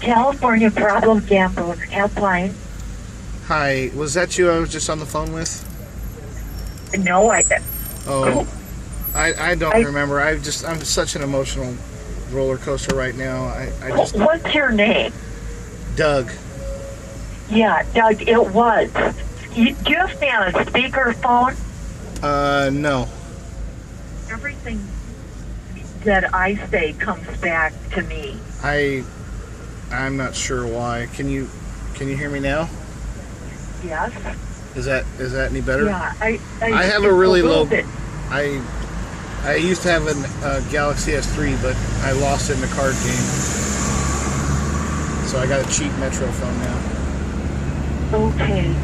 California Problem Gambler Helpline. Hi, was that you I was just on the phone with? No, Oh, I don't remember. I'm such an emotional roller coaster right now. I just What's your name? Doug. Yeah, Doug, it was. Do you have me on a speakerphone? No. Everything that I say comes back to me. I'm not sure why. Can you hear me now? Yes. Is that any better? Yeah, I have a really low. bit. I used to have a Galaxy S3, but I lost it in the card game, so I got a cheap Metro phone now. Okay.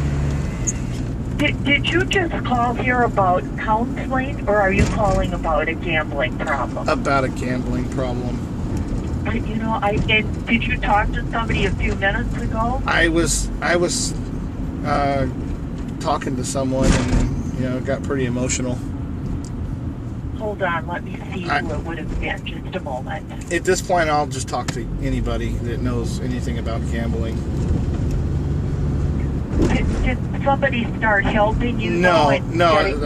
Did you just call here about counseling, or are you calling about a gambling problem? About a gambling problem. Did you talk to somebody a few minutes ago? I was talking to someone, and it got pretty emotional. Hold on, let me see who it would have been. Just a moment. At this point, I'll just talk to anybody that knows anything about gambling. Did somebody start helping you? No.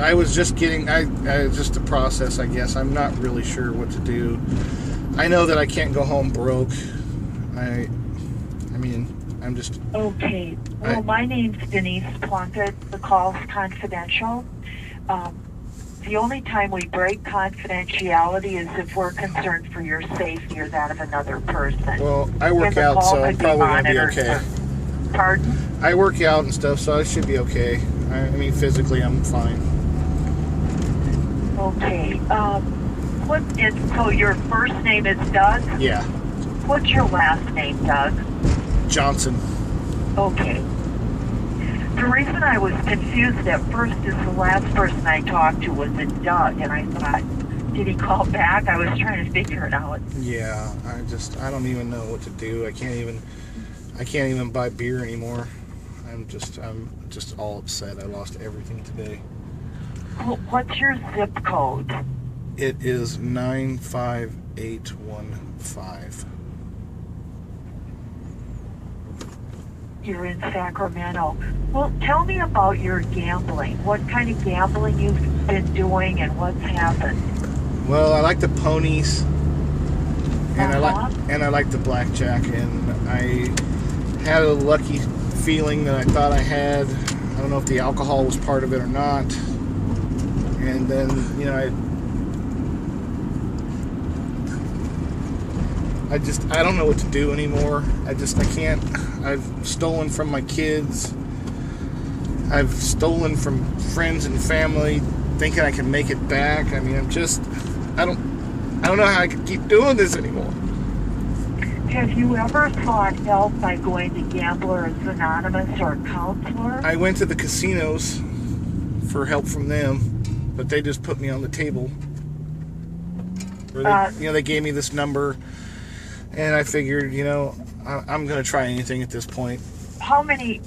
I was just getting. Just a process, I guess. I'm not really sure what to do. I know that I can't go home broke. I'm just... Okay. Well, my name's Denise Plunkett. The call's confidential. The only time we break confidentiality is if we're concerned for your safety or that of another person. Well, I work out, so I'm probably going to be okay. Pardon? I work out and stuff, so I should be okay. Physically, I'm fine. Okay. So your first name is Doug? Yeah. What's your last name, Doug? Johnson. Okay. The reason I was confused at first is the last person I talked to was a Doug, and I thought, did he call back? I was trying to figure it out. Yeah, I don't even know what to do. I can't even buy beer anymore. I'm just all upset. I lost everything today. What's your zip code? It is 95815. You're in Sacramento. Well, tell me about your gambling. What kind of gambling you've been doing and what's happened? Well, I like the ponies, and I like the blackjack, and I had a lucky feeling that I thought I had. I don't know if the alcohol was part of it or not. And then, I don't know what to do anymore. I can't. I've stolen from my kids. I've stolen from friends and family, thinking I can make it back. I don't know how I can keep doing this anymore. Have you ever sought help by going to Gamblers Anonymous or a counselor? I went to the casinos for help from them, but they just put me on the table. They gave me this number, and I figured, I'm going to try anything at this point. How many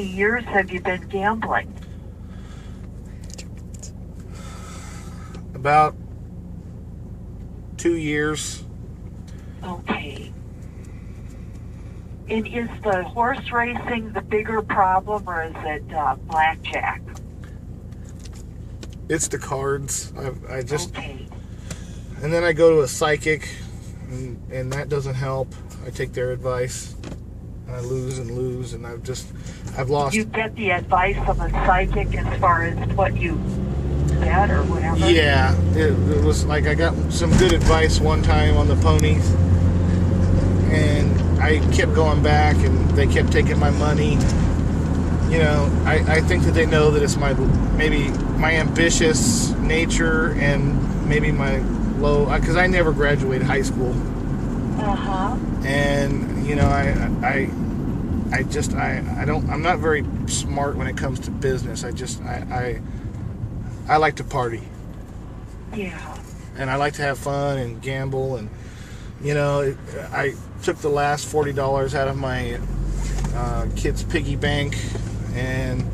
years have you been gambling? About 2 years. Okay. And is the horse racing the bigger problem, or is it blackjack? It's the cards. Okay. And then I go to a psychic, and that doesn't help. I take their advice, and I lose, and I've lost. You get the advice of a psychic as far as what you bet or whatever? Yeah, it was like I got some good advice one time on the ponies, and I kept going back, and they kept taking my money. I think that they know that it's maybe my ambitious nature and maybe my low, because I never graduated high school. And I'm not very smart when it comes to business. I like to party. Yeah. And I like to have fun and gamble, and I took the last $40 out of my kid's piggy bank, and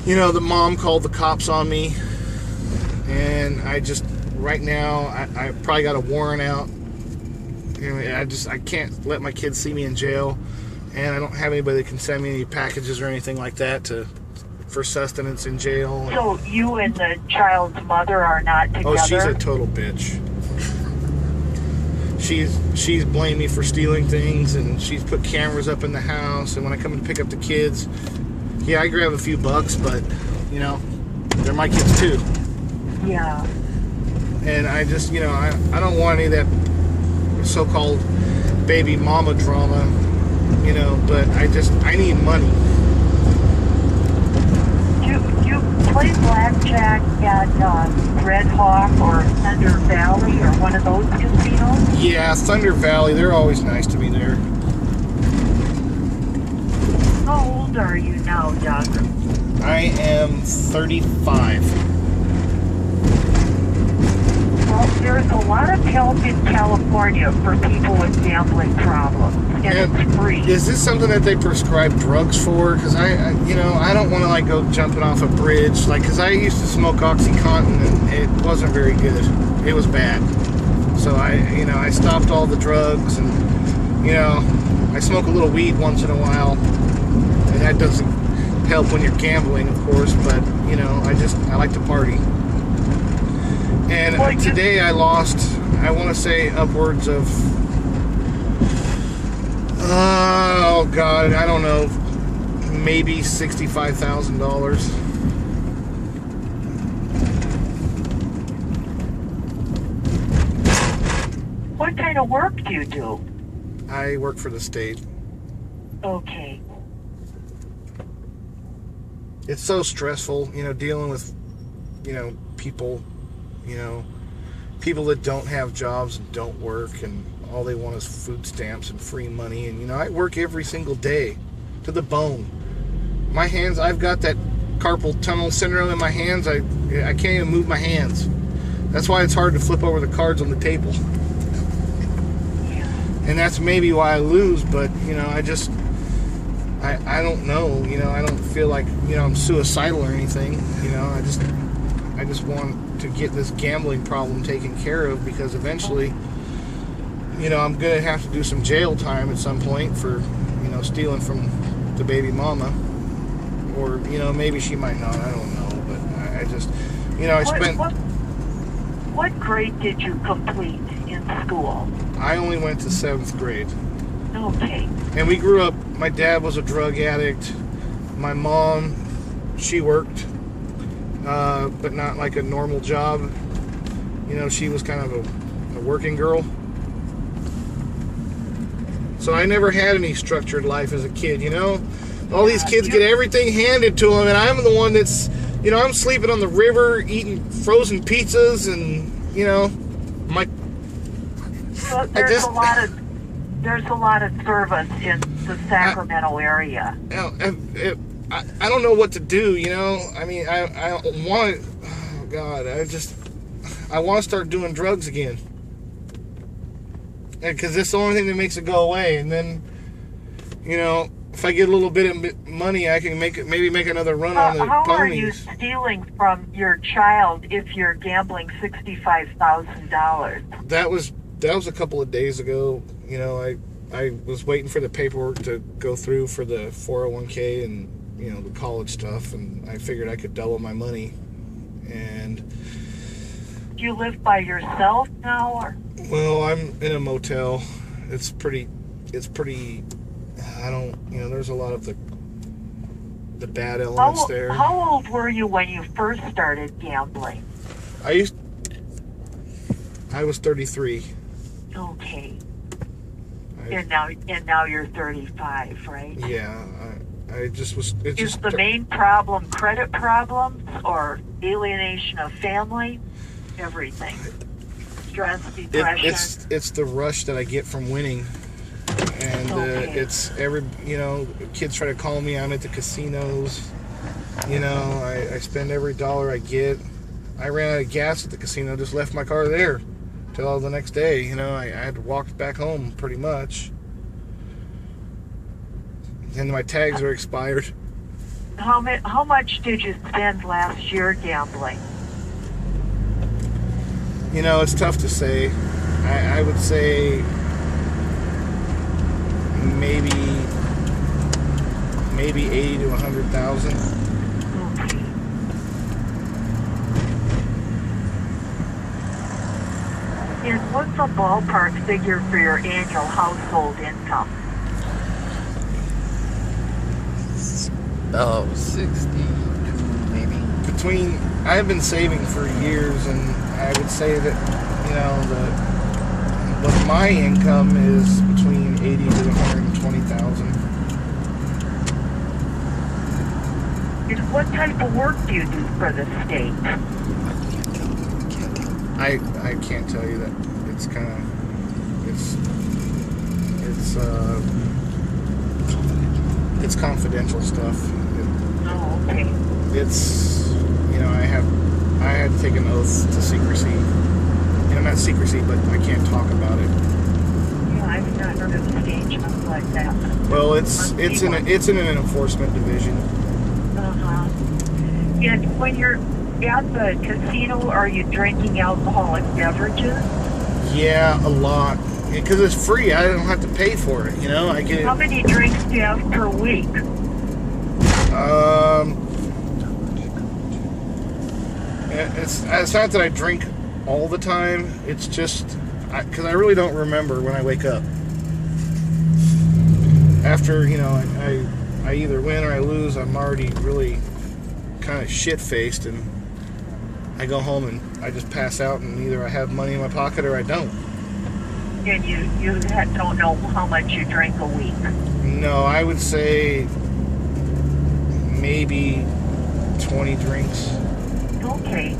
the mom called the cops on me, and right now I probably got a warrant out You know, I can't let my kids see me in jail, and I don't have anybody that can send me any packages or anything like that for sustenance in jail. So you and the child's mother are not together? Oh, she's a total bitch. She's blamed me for stealing things, and she's put cameras up in the house. And when I come to pick up the kids, yeah, I grab a few bucks, but you know, they're my kids too. Yeah. And I just, you know, I don't want any of that so-called baby mama drama, you know, but I need money. You play blackjack at Red Hawk or Thunder Valley or one of those casinos? Yeah, Thunder Valley, they're always nice to me there. How old are you now, Doug? I am 35. Well, there's a lot of help in California for people with gambling problems, and it's free. Is this something that they prescribe drugs for? Because I don't want to like go jumping off a bridge, like, because I used to smoke OxyContin and it wasn't very good. It was bad. So I stopped all the drugs, and you know, I smoke a little weed once in a while, and that doesn't help when you're gambling, of course. But you know, I like to party. And today I lost, I want to say upwards of, oh God, I don't know, maybe $65,000. What kind of work do you do? I work for the state. Okay. It's so stressful, you know, dealing with, you know, people that don't have jobs and don't work, and all they want is food stamps and free money. And you know, I work every single day to the bone. My hands, I've got that carpal tunnel syndrome in my hands. I can't even move my hands. That's why it's hard to flip over the cards on the table. And that's maybe why I lose. But you know, I don't know. You know, I don't feel like, you know, I'm suicidal or anything. You know, I just want to get this gambling problem taken care of, because eventually, you know, I'm gonna have to do some jail time at some point for, you know, stealing from the baby mama, or you know, maybe she might not. I don't know, but I just, you know, What grade did you complete in school? I only went to 7th grade. Okay. And we grew up. My dad was a drug addict. My mom, she worked. But not like a normal job. You know, she was kind of a working girl. So I never had any structured life as a kid, you know? All these kids get everything handed to them, and I'm the one that's, you know, I'm sleeping on the river, eating frozen pizzas, and, you know, Well, there's a lot of service in the Sacramento area. I don't know what to do, you know. I mean, I want, oh God, I want to start doing drugs again, because it's the only thing that makes it go away. And then, you know, if I get a little bit of money, I can maybe make another run on the ponies. How are you stealing from your child if you're gambling $65,000? That was a couple of days ago. You know, I was waiting for the paperwork to go through for the 401k and, you know, the college stuff, and I figured I could double my money. And do you live by yourself now, or? Well, I'm in a motel. It's pretty, I don't, you know, there's a lot of the bad elements there. How old were you when you first started gambling? I was 33. Okay. And now you're 35, right? Yeah, I just was. Is the main problem credit problems or alienation of family? Everything. Stress, depression. It's the rush that I get from winning, and it's you know, kids try to call me. I'm at the casinos. You know, I spend every dollar I get. I ran out of gas at the casino. Just left my car there till the next day. You know, I had to walk back home pretty much. And my tags are expired. How much did you spend last year gambling? You know, it's tough to say. I would say maybe 80 to 100,000. Okay. And what's a ballpark figure for your annual household income? Oh, 62 maybe. I've been saving for years, and I would say that, but my income is between 80 to 120,000. And what type of work do you do for the state? I can't tell you that. It's kind of it's confidential stuff. Oh, okay. It's I had to take an oath to secrecy. Not secrecy, but I can't talk about it. Yeah, I've not heard of engagements like that. Well, it's in an enforcement division. Uh-huh. And when you're at the casino, are you drinking alcoholic beverages? Yeah, a lot. Because it's free. I don't have to pay for it. I get it. How many drinks do you have per week? It's not that I drink all the time. It's just because I really don't remember when I wake up. After I either win or I lose, I'm already really kind of shit-faced, and I go home and I just pass out, and either I have money in my pocket or I don't. And you don't know how much you drink a week? No, I would say maybe 20 drinks. Okay.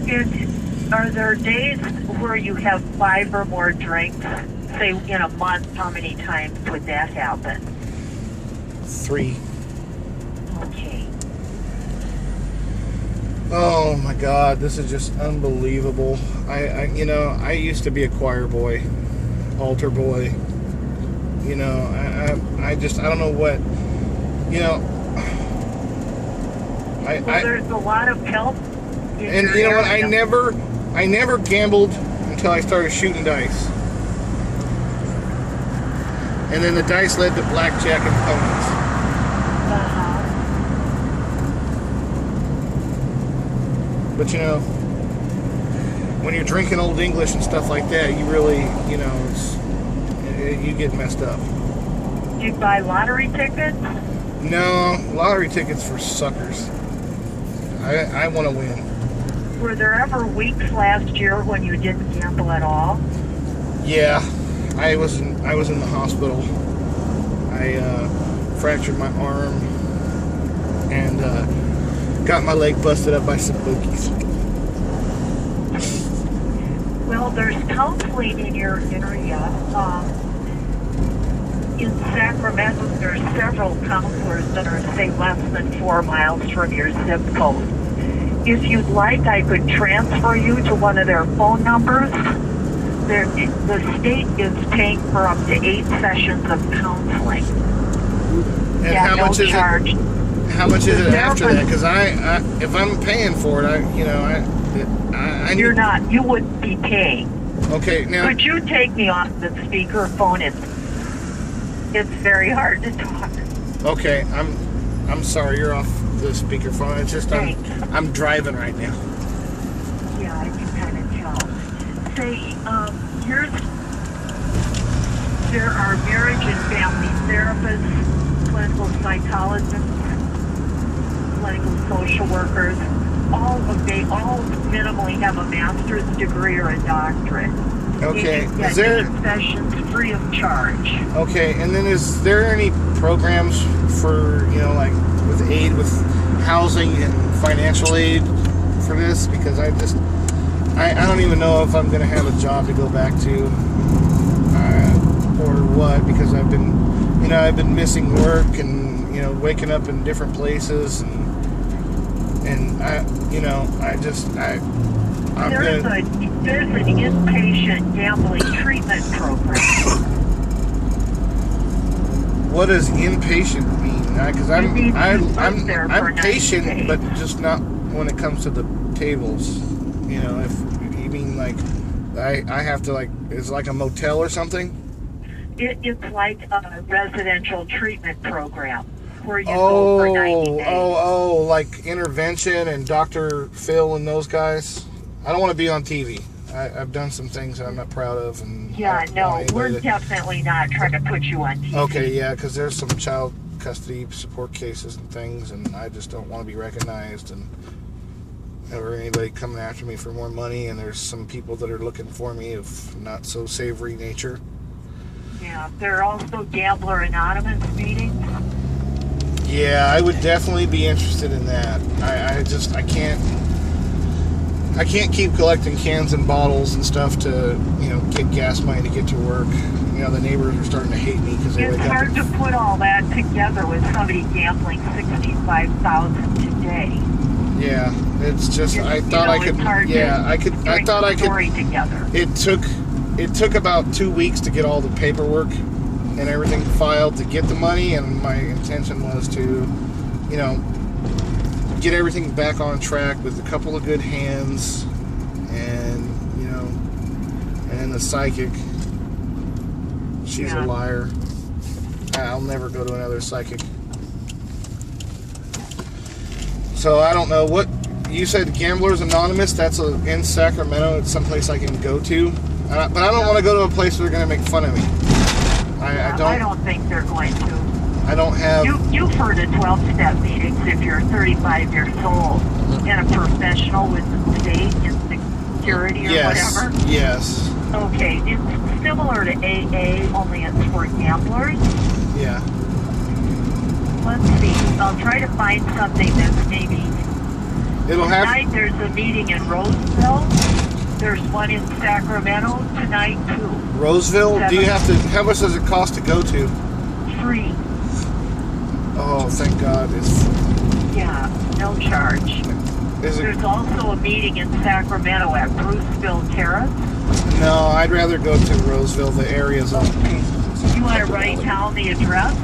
And are there days where you have 5 or more drinks? Say in a month, how many times would that happen? 3. Okay. Oh my God, this is just unbelievable. I used to be a choir boy, altar boy. I don't know what, There's a lot of help. And you know what? I never gambled until I started shooting dice. And then the dice led to blackjack and ponies. Uh-huh. But when you're drinking Old English and stuff like that, you really, you get messed up. Do you buy lottery tickets? No, lottery tickets for suckers. I want to win. Were there ever weeks last year when you didn't gamble at all? Yeah, I was in the hospital. I fractured my arm and got my leg busted up by some bookies. Well, there's counseling in your area. In Sacramento, there's several counselors that are, say, less than 4 miles from your zip code. If you'd like, I could transfer you to one of their phone numbers. The state is paying for up to 8 sessions of counseling. And how much is it? How much is it after that? Because if I'm paying for it, I You're not. You wouldn't be paying. Okay, now. Could you take me off the speakerphone? It's very hard to talk. Okay, I'm sorry. You're off the speakerphone. It's just I'm driving right now. Yeah, I can kind of tell. Say, there are marriage and family therapists, clinical psychologists, clinical social workers. They all minimally have a master's degree or a doctorate. Okay, is there sessions free of charge? Okay, and then is there any programs for like with aid with housing and financial aid for this? Because I don't even know if I'm going to have a job to go back to or what, because I've been missing work and waking up in different places and there's an inpatient gambling treatment program. What does inpatient mean? Because I'm patient, but just not when it comes to the tables. You know, if you mean like I have to like, it's like a motel or something. It's like a residential treatment program where you go for 90 days. Like Intervention and Dr. Phil and those guys. I don't want to be on TV. I've done some things that I'm not proud of. And Yeah, no, we're definitely not trying to put you on TV. Okay, yeah, because there's some child custody support cases and things, and I just don't want to be recognized and or anybody coming after me for more money. And there's some people that are looking for me of not so savory nature. Yeah, there are also Gambler Anonymous meetings. Yeah, I would definitely be interested in that. I can't keep collecting cans and bottles and stuff to, get gas money to get to work. The neighbors are starting to hate me because they It's wake up. hard to put all that together with somebody gambling $65,000 today. Yeah, it's just I thought I could. It's hard Yeah, to I could. I string thought the I could. story together. It took about 2 weeks to get all the paperwork and everything filed to get the money, and my intention was to, get everything back on track with a couple of good hands, and and the psychic. She's a liar. I'll never go to another psychic. So I don't know what you said. Gamblers Anonymous. That's in Sacramento. It's someplace I can go to, but I don't want to go to a place where they're going to make fun of me. I don't think they're going to. I don't have. You've heard of 12-step meetings if you're 35 years old and a professional with the state in security or whatever. Yes. Okay, it's similar to AA, only it's for gamblers. Yeah. Let's see. I'll try to find something that's maybe. Tonight there's a meeting in Roseville. There's one in Sacramento tonight too. Roseville? Do you have to? How much does it cost to go to? Free. Oh, thank God! Yeah, no charge. There's also a meeting in Sacramento at Bruceville Terrace. No, I'd rather go to Roseville. The area's on. You want to write down the address?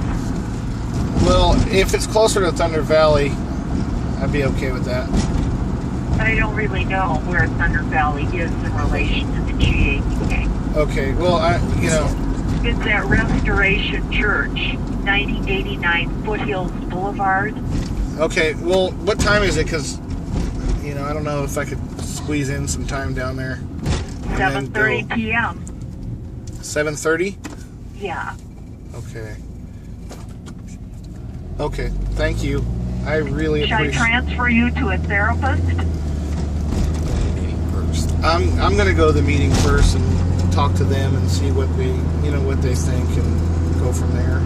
Well, if it's closer to Thunder Valley, I'd be okay with that. I don't really know where Thunder Valley is in relation to the GABK. Okay, well, It's at Restoration Church, 9089 Foothills Boulevard. Okay, well, what time is it? Because, I don't know if I could squeeze in some time down there. 7:30 p.m. 7:30? Yeah. Okay. Okay, thank you. I really appreciate. Should I transfer you to a therapist? I'm going to go to the meeting first and talk to them and see what they, what they think, and go from there.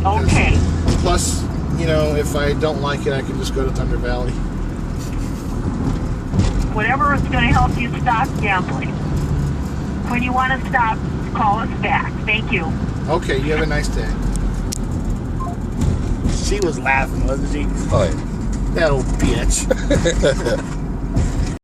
Okay. Plus, if I don't like it, I can just go to Thunder Valley. Whatever is going to help you stop gambling. When you want to stop, call us back. Thank you. Okay, you have a nice day. She was laughing, wasn't she? Oh, yeah. That old bitch.